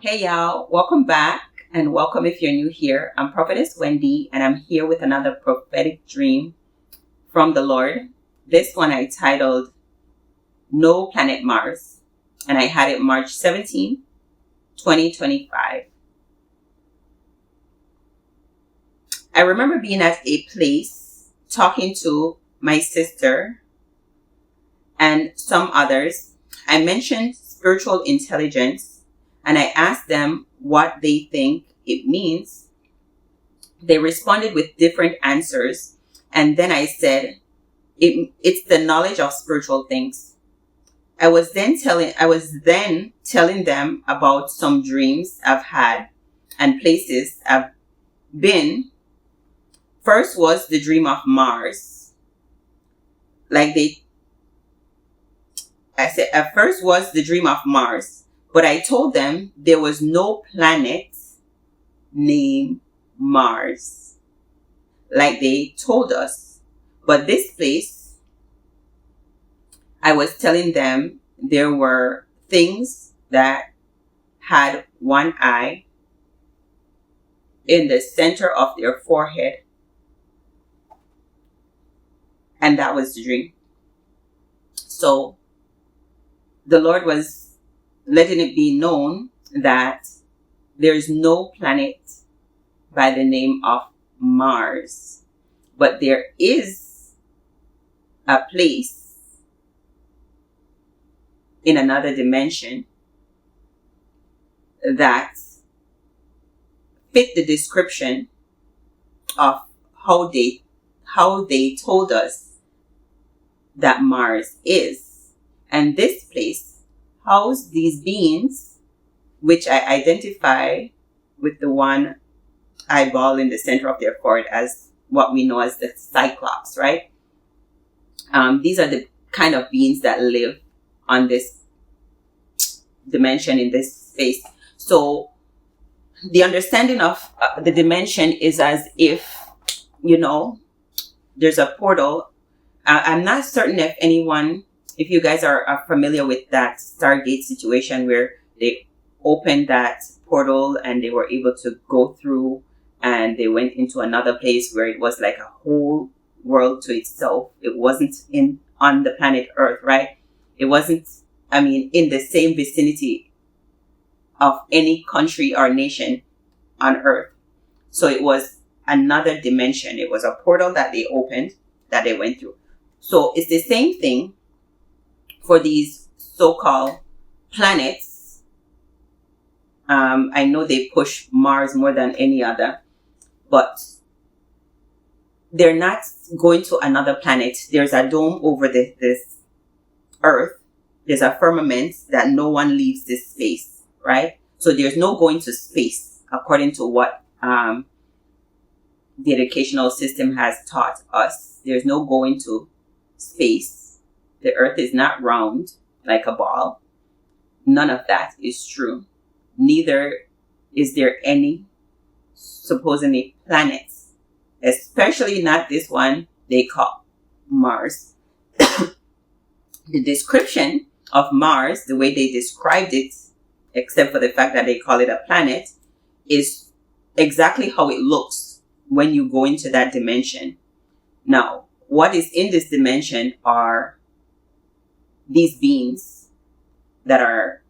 Hey y'all, welcome back and welcome if you're new here. I'm Prophetess Wendy and I'm here with another prophetic dream from the Lord. This one I titled No Planet Mars and I had it March 17, 2025. I remember being at a place talking to my sister and some others. I mentioned spiritual intelligence and I asked them what they think it means. They responded with different answers. And then I said, it's the knowledge of spiritual things. I was then telling them about some dreams I've had and places I've been. First was the dream of Mars. At first was the dream of Mars. But I told them there was no planet named Mars, like they told us. But this place, I was telling them there were things that had one eye in the center of their forehead. And that was the dream. So the Lord was letting it be known that there is no planet by the name of Mars, but there is a place in another dimension that fit the description of how they told us that Mars is. And this place house these beings, which I identify with the one eyeball in the center of their forehead as what we know as the Cyclops, right? These are the kind of beings that live on this dimension in this space. So the understanding of the dimension is as if, there's a portal. I'm not certain if you guys are familiar with that Stargate situation where they opened that portal and they were able to go through and they went into another place where it was like a whole world to itself. It wasn't on the planet Earth, right? It wasn't, in the same vicinity of any country or nation on Earth. So it was another dimension. It was a portal that they opened, that they went through. So it's the same thing for these so-called planets. I know they push Mars more than any other, but they're not going to another planet. There's a dome over this Earth. There's a firmament that no one leaves this space, right? So there's no going to space, according to what the educational system has taught us. There's no going to space. The Earth is not round like a ball. None of that is true. Neither is there any supposedly planets, especially not this one they call Mars. The description of Mars, the way they described it, except for the fact that they call it a planet, is exactly how it looks when you go into that dimension. Now, what is in this dimension are these beings that are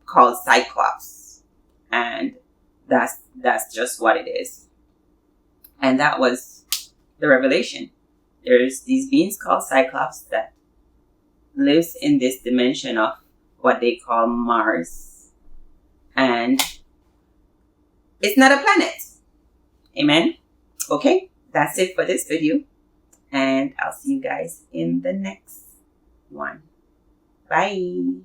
called Cyclops. And that's just what it is. And that was the revelation. There's these beings called Cyclops that lives in this dimension of what they call Mars. And it's not a planet. Amen? Okay, that's it for this video. And I'll see you guys in the next one. Bye.